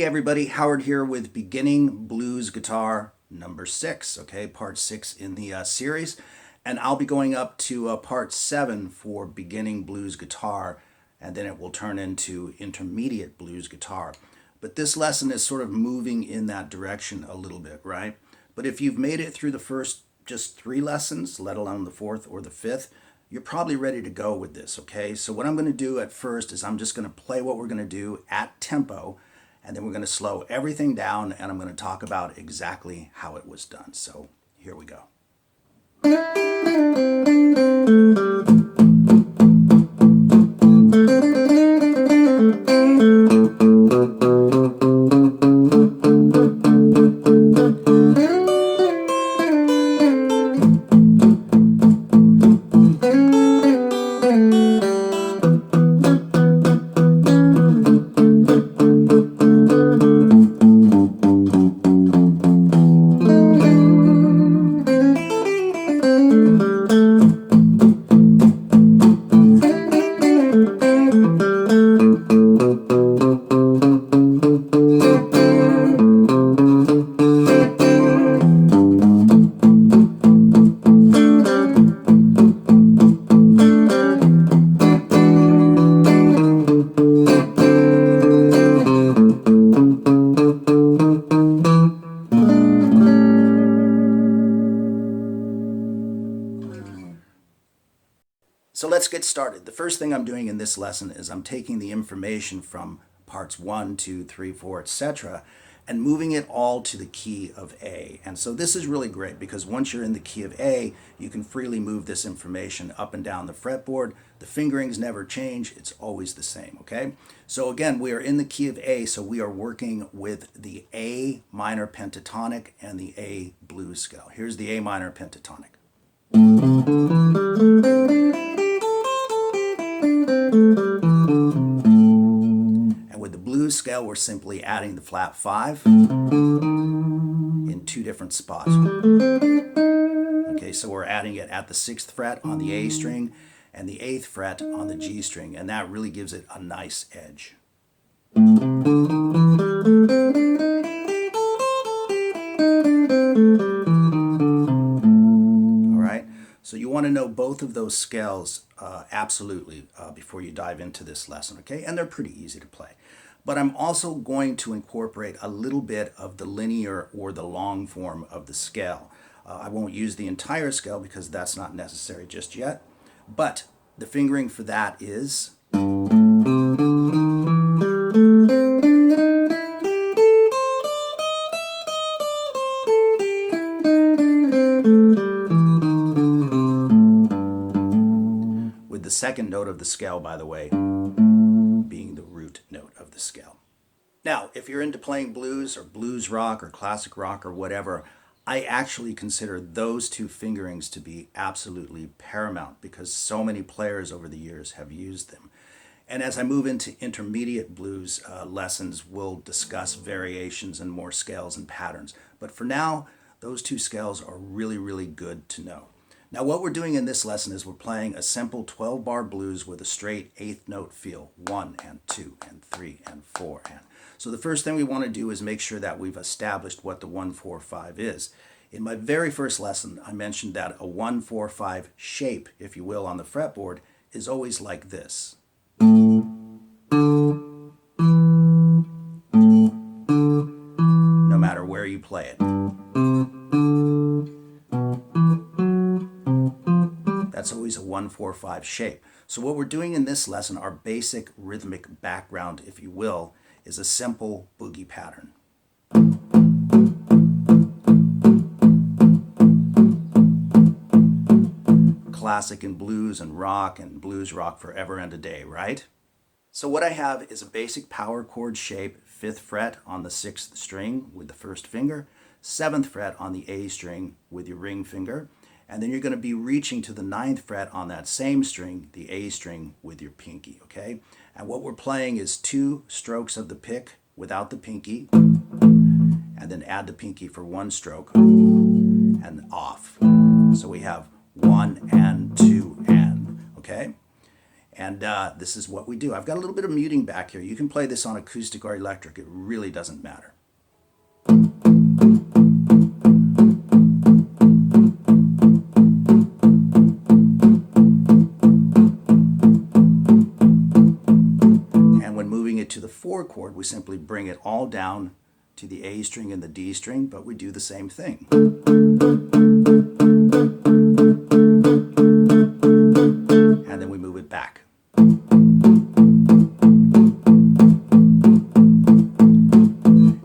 everybody, Howard here with Beginning Blues Guitar number 6, okay, part 6 in the series. And I'll be going up to part 7 for Beginning Blues Guitar, and then it will turn into Intermediate Blues Guitar. But this lesson is sort of moving in that direction a little bit, right? But if you've made it through the first just 3 lessons, let alone the 4th or the 5th, you're probably ready to go with this, okay? So what I'm going to do at first is I'm just going to play what we're going to do at tempo, and then we're going to slow everything down, and I'm going to talk about exactly how it was done. So here we go. So let's get started. The first thing I'm doing in this lesson is I'm taking the information from parts 1, 2, 3, 4, etc. and moving it all to the key of A. And so this is really great because once you're in the key of A, you can freely move this information up and down the fretboard. The fingerings never change. It's always the same, okay? So again, we are in the key of A, so we are working with the A minor pentatonic and the A blues scale. Here's the A minor pentatonic. And with the blues scale, we're simply adding the flat 5 in 2 different spots. Okay, so we're adding it at the 6th fret on the A string and the 8th fret on the G string, and that really gives it a nice edge. So you want to know both of those scales absolutely before you dive into this lesson, okay? And they're pretty easy to play. But I'm also going to incorporate a little bit of the linear or the long form of the scale. I won't use the entire scale because that's not necessary just yet. But the fingering for that is... the second note of the scale, by the way, being the root note of the scale. Now, if you're into playing blues or blues rock or classic rock or whatever, I actually consider those 2 fingerings to be absolutely paramount because so many players over the years have used them. And as I move into intermediate blues lessons, we'll discuss variations and more scales and patterns. But for now, those 2 scales are really, really good to know. Now what we're doing in this lesson is we're playing a simple 12-bar blues with a straight 8th note feel, 1 and 2 and 3 and 4 and. So the first thing we want to do is make sure that we've established what the 1-4-5 is. In my very first lesson, I mentioned that a 1-4-5 shape, if you will, on the fretboard is always like this. No matter where you play it. That's always a 1-4-5 shape. So what we're doing in this lesson, our basic rhythmic background, if you will, is a simple boogie pattern. Classic and blues and blues rock forever and a day, right? So what I have is a basic power chord shape, 5th fret on the 6th string with the 1st finger, 7th fret on the A string with your ring finger, and then you're going to be reaching to the 9th fret on that same string, the A string, with your pinky, okay? And what we're playing is 2 strokes of the pick without the pinky, and then add the pinky for 1 stroke, and off. So we have 1 and 2 and, okay? And this is what we do. I've got a little bit of muting back here. You can play this on acoustic or electric. It really doesn't matter. And when moving it to the 4 chord, we simply bring it all down to the A string and the D string, but we do the same thing. And then we move it back.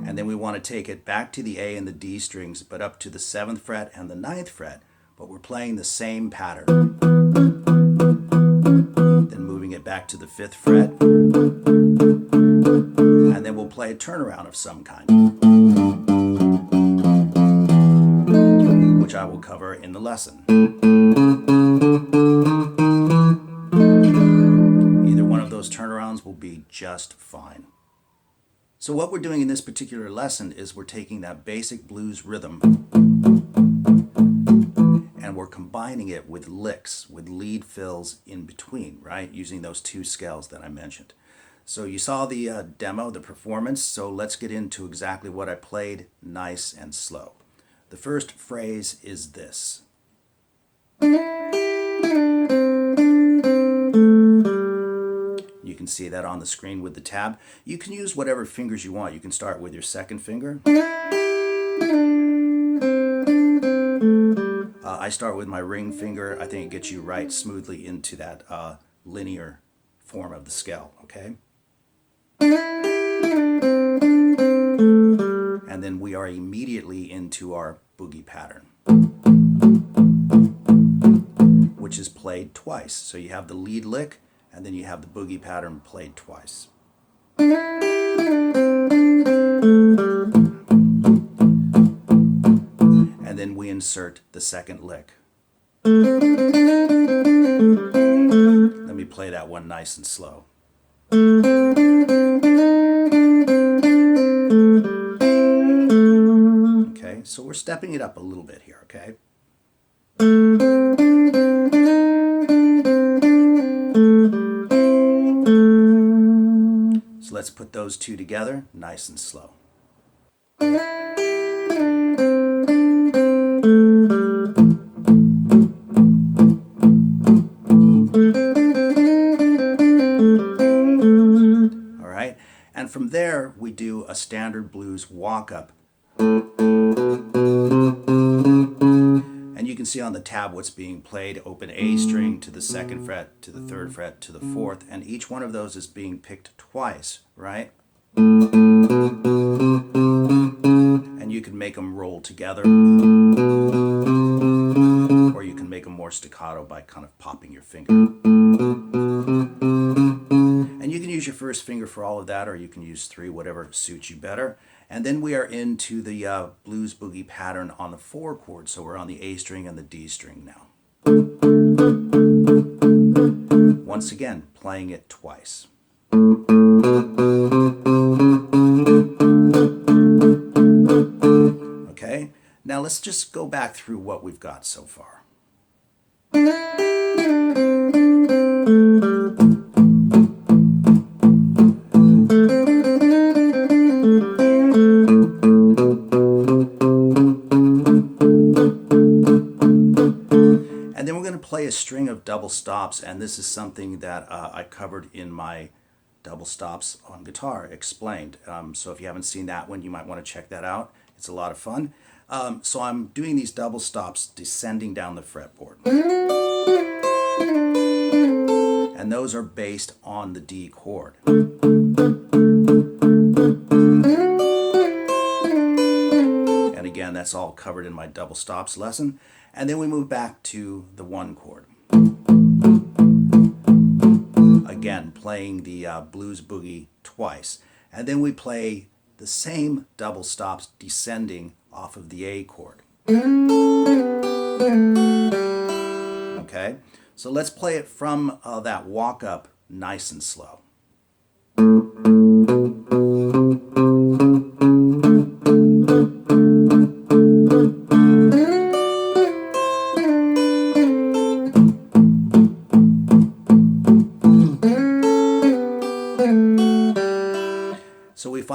And then we want to take it back to the A and the D strings, but up to the 7th fret and the 9th fret, but we're playing the same pattern. Then moving it back to the 5th fret, and then we'll play a turnaround of some kind, which I will cover in the lesson. Either one of those turnarounds will be just fine. So what we're doing in this particular lesson is we're taking that basic blues rhythm and we're combining it with licks, with lead fills in between, right? Using those 2 scales that I mentioned. So you saw the demo, the performance, so let's get into exactly what I played nice and slow. The first phrase is this. You can see that on the screen with the tab. You can use whatever fingers you want. You can start with your 2nd finger. I start with my ring finger. I think it gets you right smoothly into that linear form of the scale, okay? And then we are immediately into our boogie pattern, which is played twice. So you have the lead lick, and then you have the boogie pattern played twice. And then we insert the 2nd lick. Let me play that one nice and slow. Okay, so we're stepping it up a little bit here, okay? So let's put those 2 together, nice and slow. All right, and from there we do a standard blues walk-up. And you can see on the tab what's being played, open A string to the 2nd fret, to the 3rd fret, to the 4th, and each one of those is being picked twice, right? And you can make them roll together, or you can make them more staccato by kind of popping your finger. And you can use your 1st finger for all of that, or you can use 3, whatever suits you better. And then we are into the blues boogie pattern on the 4 chord, so we're on the A string and the D string now. Once again, playing it twice. Okay, now let's just go back through what we've got so far. And then we're going to play a string of double stops, and this is something that I covered in my double stops on guitar explained. So if you haven't seen that one, you might want to check that out. It's a lot of fun. So I'm doing these double stops descending down the fretboard. And those are based on the D chord. And again, that's all covered in my double stops lesson. And then we move back to the 1 chord. Again, playing the blues boogie twice. And then we play the same double stops descending off of the A chord. Okay, so let's play it from that walk up nice and slow.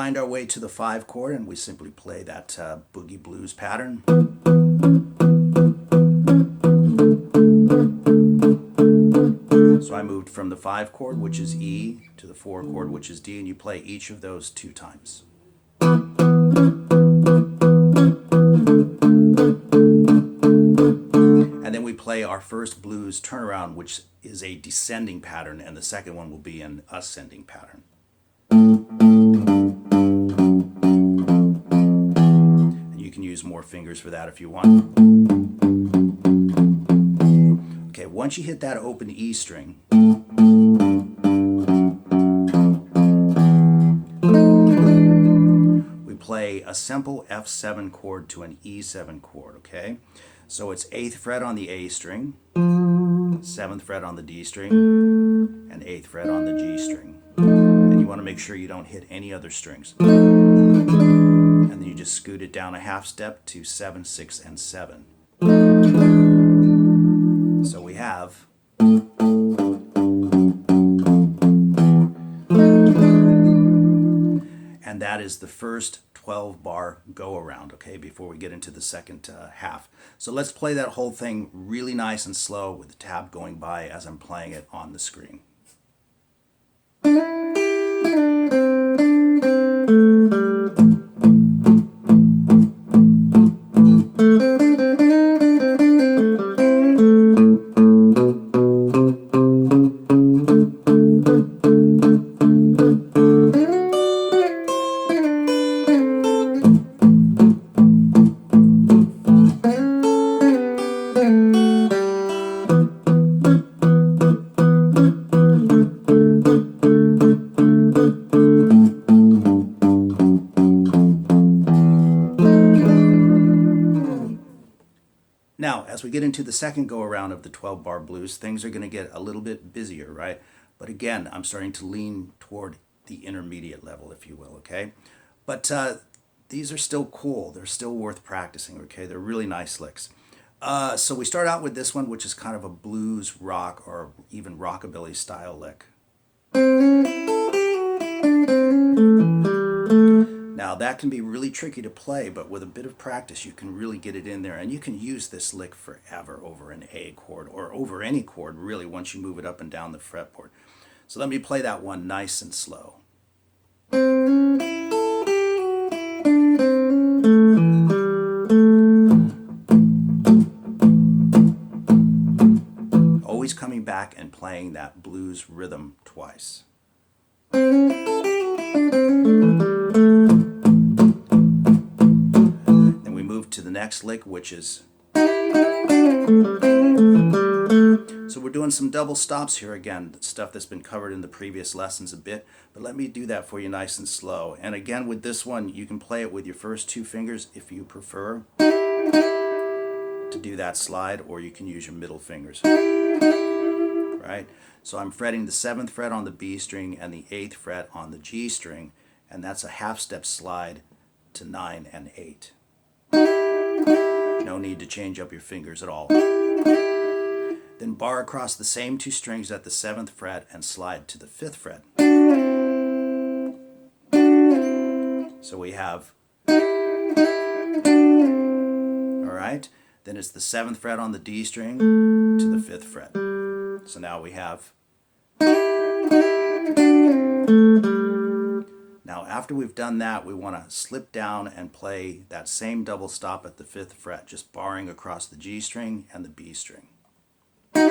find our way to the 5 chord, and we simply play that boogie blues pattern. So I moved from the 5 chord, which is E, to the 4 chord, which is D, and you play each of those 2 times. And then we play our first blues turnaround, which is a descending pattern, and the second one will be an ascending pattern. And you can use more fingers for that if you want. Okay, once you hit that open E string, we play a simple F7 chord to an E7 chord, okay? So it's 8th fret on the A string, 7th fret on the D string, and 8th fret on the G string. And you want to make sure you don't hit any other strings. And then you just scoot it down a half step to 7, 6, and 7. So we have and that is the first 12-bar go-around, okay, before we get into the second half. So let's play that whole thing really nice and slow with the tab going by as I'm playing it on the screen. Now, as we get into the second go-around of the 12-bar blues, things are going to get a little bit busier, right? But again, I'm starting to lean toward the intermediate level, if you will, okay? But these are still cool. They're still worth practicing, okay? They're really nice licks. So we start out with this one, which is kind of a blues rock or even rockabilly style lick. Now that can be really tricky to play, but with a bit of practice you can really get it in there, and you can use this lick forever over an A chord or over any chord really once you move it up and down the fretboard. So let me play that one nice and slow. Always coming back and playing that blues rhythm twice. Then we move to the next lick, which is... So we're doing some double stops here again, stuff that's been covered in the previous lessons a bit, but let me do that for you nice and slow. And again, with this one, you can play it with your first 2 fingers if you prefer to do that slide, or you can use your middle fingers. Right? So I'm fretting the 7th fret on the B string and the 8th fret on the G string, and that's a half step slide to 9 and 8. No need to change up your fingers at all. Then bar across the same 2 strings at the 7th fret and slide to the 5th fret. So we have, alright, then it's the 7th fret on the D string to the 5th fret. So now we have, now after we've done that, we want to slip down and play that same double stop at the 5th fret, just barring across the G string and the B string. You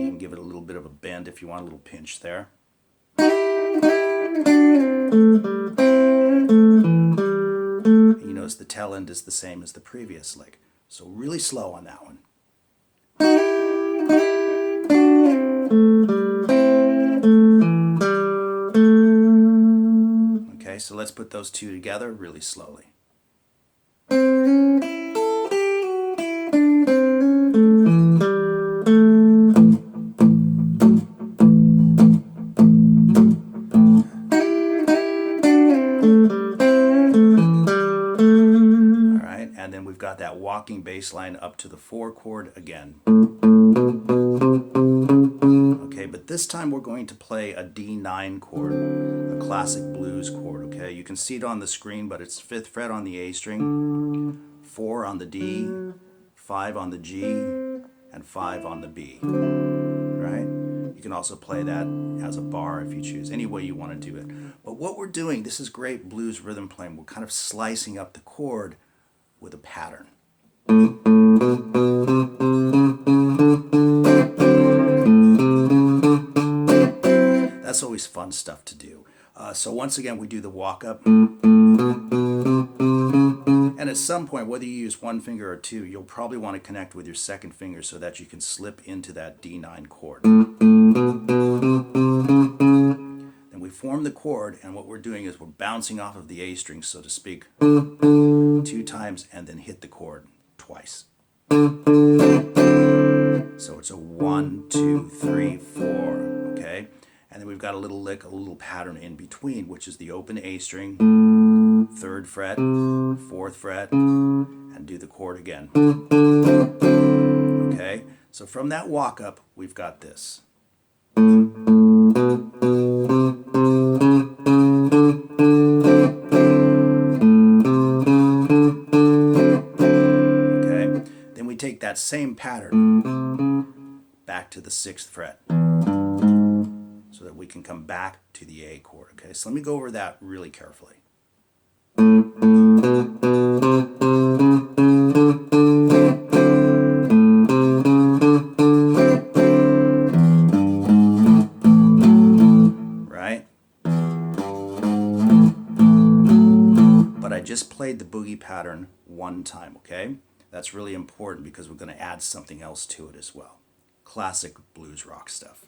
can give it a little bit of a bend if you want, a little pinch there. And you notice the tail end is the same as the previous lick. So really slow on that one. Okay, so let's put those 2 together really slowly. And then we've got that walking bass line up to the 4 chord again. Okay, Okay, but this time we're going to play a D9 chord, a classic blues chord, okay? You can see it on the screen, but it's 5th fret on the A string, 4 on the D, 5 on the G, and 5 on the B, right? You can also play that as a bar if you choose, any way you want to do it. But what we're doing, this is great blues rhythm playing, we're kind of slicing up the chord with a pattern. That's always fun stuff to do. So once again, we do the walk up. And at some point, whether you use one finger or two, you'll probably want to connect with your second finger so that you can slip into that D9 chord. Then we form the chord, and what we're doing is we're bouncing off of the A string, so to speak, 2 times, and then hit the chord twice. So it's a 1, 2, 3, 4, okay? And then we've got a little lick, a little pattern in between, which is the open A string, 3rd fret, 4th fret, and do the chord again. Okay? So from that walk up, we've got this. Okay? Then we take that same pattern back to the 6th fret, so that we can come back to the A chord, okay? So let me go over that really carefully. Right? But I just played the boogie pattern one time, okay? That's really important because we're going to add something else to it as well. Classic blues rock stuff.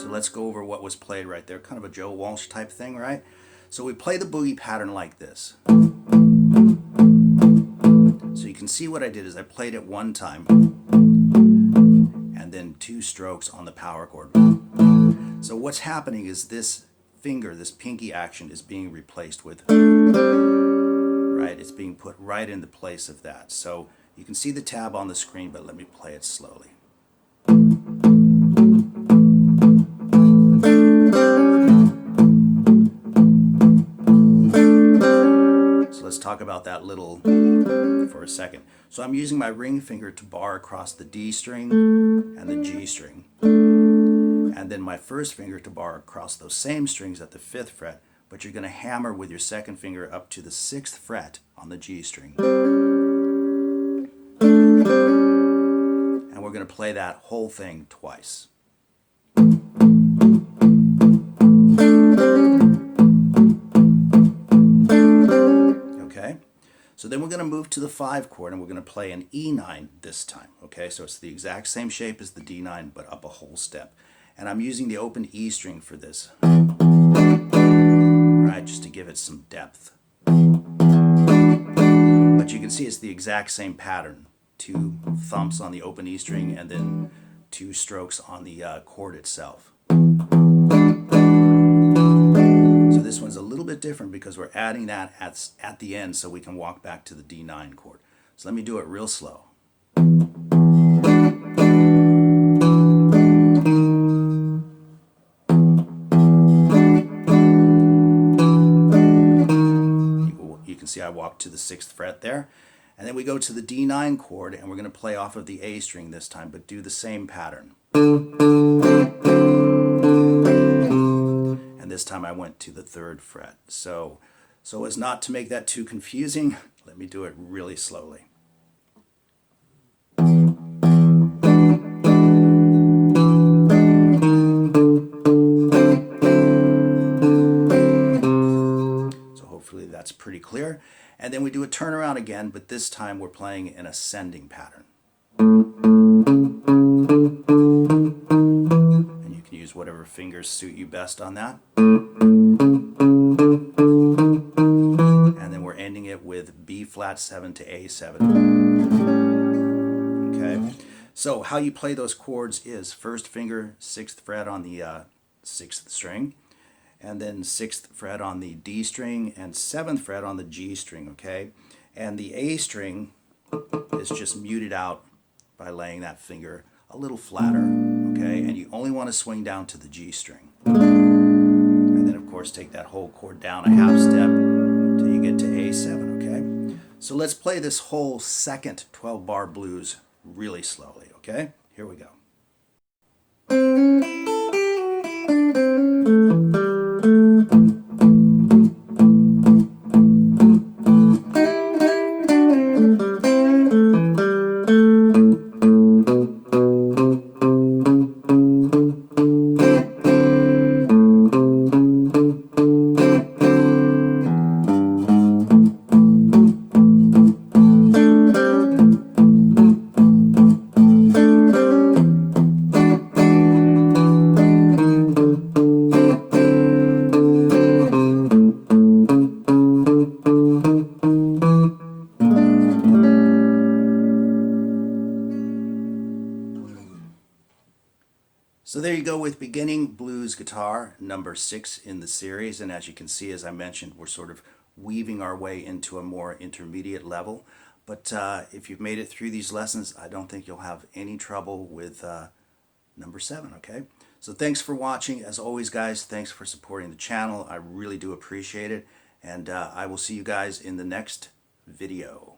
Let's go over what was played right there. Kind of a Joe Walsh type thing, right? So we play the boogie pattern like this. So you can see what I did is I played it one time and then 2 strokes on the power chord. So what's happening is this finger, this pinky action is being replaced with, right? It's being put right in the place of that. So you can see the tab on the screen, but let me play it slowly. Let's talk about that little for a second. So I'm using my ring finger to bar across the D string and the G string. And then my first finger to bar across those same strings at the 5th fret, but you're going to hammer with your second finger up to the 6th fret on the G string. And we're going to play that whole thing twice. So then we're going to move to the 5 chord and we're going to play an E9 this time. Okay, so it's the exact same shape as the D9 but up a whole step. And I'm using the open E string for this. Right, just to give it some depth. But you can see it's the exact same pattern. 2 thumps on the open E string and then 2 strokes on the chord itself. This one's a little bit different because we're adding that at the end so we can walk back to the D9 chord. So let me do it real slow. You can see I walked to the 6th fret there. And then we go to the D9 chord and we're going to play off of the A string this time, but do the same pattern. This time I went to the 3rd fret. So as not to make that too confusing, let me do it really slowly. So hopefully that's pretty clear. And then we do a turnaround again, but this time we're playing an ascending pattern. Use whatever fingers suit you best on that. And then we're ending it with B flat 7 to A7. Okay, So how you play those chords is first finger, 6th fret on the 6th string, and then 6th fret on the D string and 7th fret on the G string, okay? And the A string is just muted out by laying that finger a little flatter, okay? And you only want to swing down to the G string. And then of course take that whole chord down a half step till you get to A7, okay? So let's play this whole second 12-bar blues really slowly, okay? Here we go. So there you go with beginning blues guitar number 6 in the series, and as you can see, as I mentioned, we're sort of weaving our way into a more intermediate level. But if you've made it through these lessons, I don't think you'll have any trouble with number 7, okay? So thanks for watching. As always, guys, thanks for supporting the channel. I really do appreciate it, and I will see you guys in the next video.